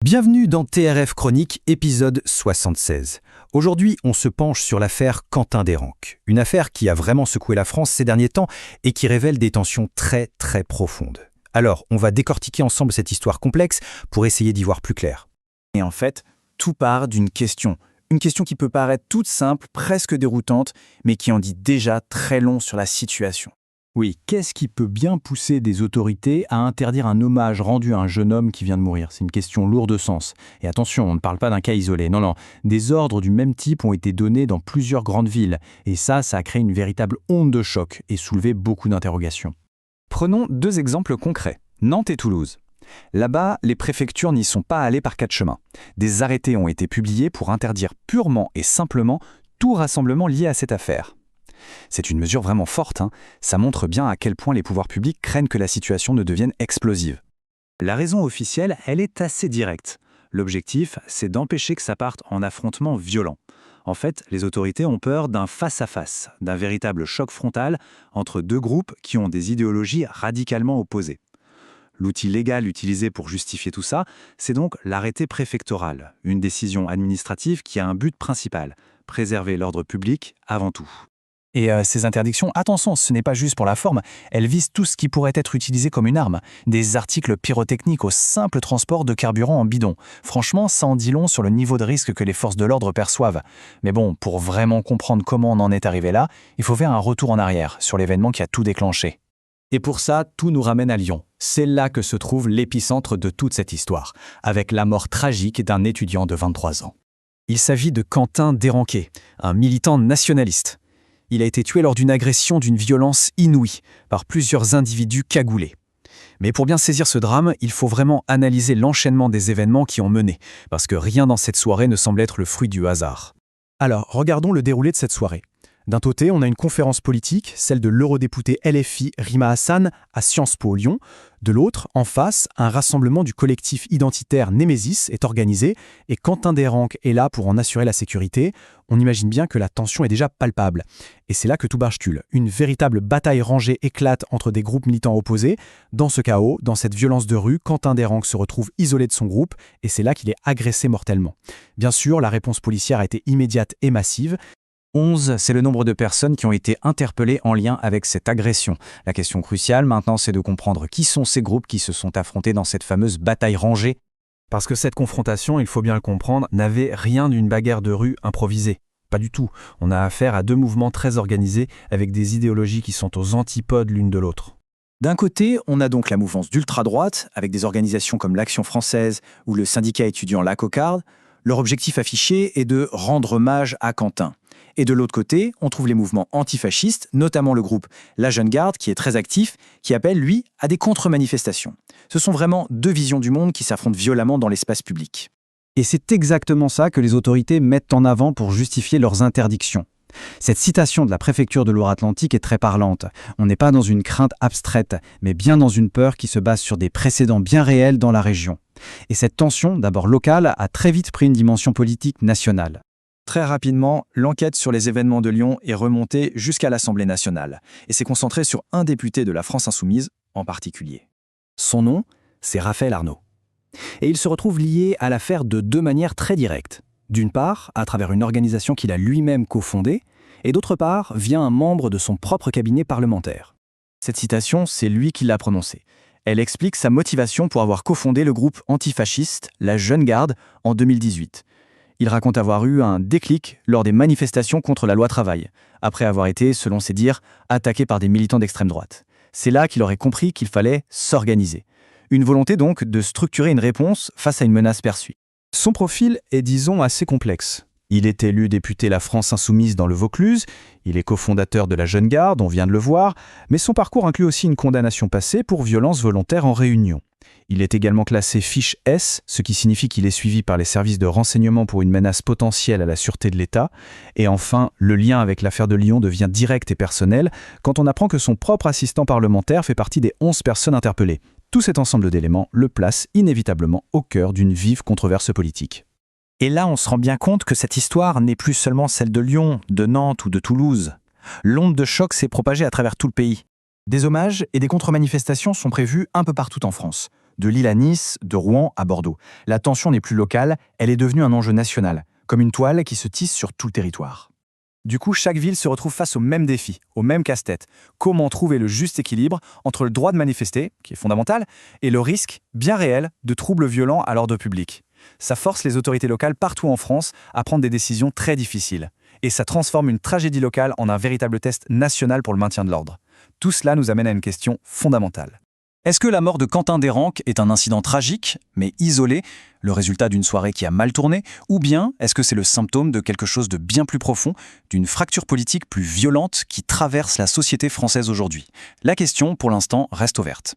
Bienvenue dans TRF Chronique, épisode 76. Aujourd'hui, on se penche sur l'affaire Quentin Desranques, une affaire qui a vraiment secoué la France ces derniers temps et qui révèle des tensions très profondes. Alors, on va décortiquer ensemble cette histoire complexe pour essayer d'y voir plus clair. Et en fait, tout part d'une question. Une question qui peut paraître toute simple, presque déroutante, mais qui en dit déjà très long sur la situation. Oui, qu'est-ce qui peut bien pousser des autorités à interdire un hommage rendu à un jeune homme qui vient de mourir? C'est une question lourde de sens. Et attention, on ne parle pas d'un cas isolé. Non, des ordres du même type ont été donnés dans plusieurs grandes villes. Et ça a créé une véritable onde de choc et soulevé beaucoup d'interrogations. Prenons deux exemples concrets, Nantes et Toulouse. Là-bas, les préfectures n'y sont pas allées par quatre chemins. Des arrêtés ont été publiés pour interdire purement et simplement tout rassemblement lié à cette affaire. C'est une mesure vraiment forte, Ça montre bien à quel point les pouvoirs publics craignent que la situation ne devienne explosive. La raison officielle, elle est assez directe. L'objectif, c'est d'empêcher que ça parte en affrontement violent. En fait, les autorités ont peur d'un face-à-face, d'un véritable choc frontal entre deux groupes qui ont des idéologies radicalement opposées. L'outil légal utilisé pour justifier tout ça, c'est donc l'arrêté préfectoral, une décision administrative qui a un but principal, préserver l'ordre public avant tout. Et ces interdictions, attention, ce n'est pas juste pour la forme, elles visent tout ce qui pourrait être utilisé comme une arme. Des articles pyrotechniques au simple transport de carburant en bidon. Franchement, ça en dit long sur le niveau de risque que les forces de l'ordre perçoivent. Mais bon, pour vraiment comprendre comment on en est arrivé là, il faut faire un retour en arrière sur l'événement qui a tout déclenché. Et pour ça, tout nous ramène à Lyon. C'est là que se trouve l'épicentre de toute cette histoire, avec la mort tragique d'un étudiant de 23 ans. Il s'agit de Quentin Desranques, un militant nationaliste. Il a été tué lors d'une agression d'une violence inouïe par plusieurs individus cagoulés. Mais pour bien saisir ce drame, il faut vraiment analyser l'enchaînement des événements qui ont mené, parce que rien dans cette soirée ne semble être le fruit du hasard. Alors, regardons le déroulé de cette soirée. D'un côté, on a une conférence politique, celle de l'eurodéputée LFI Rima Hassan à Sciences Po Lyon. De l'autre, en face, un rassemblement du collectif identitaire Némésis est organisé et Quentin Desranques est là pour en assurer la sécurité. On imagine bien que la tension est déjà palpable. Et c'est là que tout bascule. Une véritable bataille rangée éclate entre des groupes militants opposés. Dans ce chaos, dans cette violence de rue, Quentin Desranques se retrouve isolé de son groupe et c'est là qu'il est agressé mortellement. Bien sûr, la réponse policière a été immédiate et massive. 11, c'est le nombre de personnes qui ont été interpellées en lien avec cette agression. La question cruciale maintenant, c'est de comprendre qui sont ces groupes qui se sont affrontés dans cette fameuse bataille rangée. Parce que cette confrontation, il faut bien le comprendre, n'avait rien d'une bagarre de rue improvisée. Pas du tout. On a affaire à deux mouvements très organisés avec des idéologies qui sont aux antipodes l'une de l'autre. D'un côté, on a donc la mouvance d'ultra-droite, avec des organisations comme l'Action française ou le syndicat étudiant La Cocarde. Leur objectif affiché est de rendre hommage à Quentin. Et de l'autre côté, on trouve les mouvements antifascistes, notamment le groupe La Jeune Garde, qui est très actif, qui appelle, lui, à des contre-manifestations. Ce sont vraiment deux visions du monde qui s'affrontent violemment dans l'espace public. Et c'est exactement ça que les autorités mettent en avant pour justifier leurs interdictions. Cette citation de la préfecture de Loire-Atlantique est très parlante. On n'est pas dans une crainte abstraite, mais bien dans une peur qui se base sur des précédents bien réels dans la région. Et cette tension, d'abord locale, a très vite pris une dimension politique nationale. Très rapidement, l'enquête sur les événements de Lyon est remontée jusqu'à l'Assemblée nationale et s'est concentrée sur un député de la France Insoumise en particulier. Son nom, c'est Raphaël Arnaud. Et il se retrouve lié à l'affaire de deux manières très directes. D'une part, à travers une organisation qu'il a lui-même cofondée, et d'autre part, via un membre de son propre cabinet parlementaire. Cette citation, c'est lui qui l'a prononcée. Elle explique sa motivation pour avoir cofondé le groupe antifasciste La Jeune Garde en 2018. Il raconte avoir eu un déclic lors des manifestations contre la loi travail, après avoir été, selon ses dires, attaqué par des militants d'extrême droite. C'est là qu'il aurait compris qu'il fallait s'organiser. Une volonté donc de structurer une réponse face à une menace perçue. Son profil est, disons, assez complexe. Il est élu député La France Insoumise dans le Vaucluse, il est cofondateur de La Jeune Garde, on vient de le voir, mais son parcours inclut aussi une condamnation passée pour violence volontaire en réunion. Il est également classé fiche S, ce qui signifie qu'il est suivi par les services de renseignement pour une menace potentielle à la sûreté de l'État. Et enfin, le lien avec l'affaire de Lyon devient direct et personnel quand on apprend que son propre assistant parlementaire fait partie des 11 personnes interpellées. Tout cet ensemble d'éléments le place inévitablement au cœur d'une vive controverse politique. Et là, on se rend bien compte que cette histoire n'est plus seulement celle de Lyon, de Nantes ou de Toulouse. L'onde de choc s'est propagée à travers tout le pays. Des hommages et des contre-manifestations sont prévus un peu partout en France, De Lille à Nice, de Rouen à Bordeaux. La tension n'est plus locale, elle est devenue un enjeu national, comme une toile qui se tisse sur tout le territoire. Du coup, chaque ville se retrouve face au même défi, au même casse-tête. Comment trouver le juste équilibre entre le droit de manifester, qui est fondamental, et le risque, bien réel, de troubles violents à l'ordre public. Ça force les autorités locales partout en France à prendre des décisions très difficiles. Et ça transforme une tragédie locale en un véritable test national pour le maintien de l'ordre. Tout cela nous amène à une question fondamentale. Est-ce que la mort de Quentin Desranques est un incident tragique, mais isolé, le résultat d'une soirée qui a mal tourné, ou bien est-ce que c'est le symptôme de quelque chose de bien plus profond, d'une fracture politique plus violente qui traverse la société française aujourd'hui? La question, pour l'instant, reste ouverte.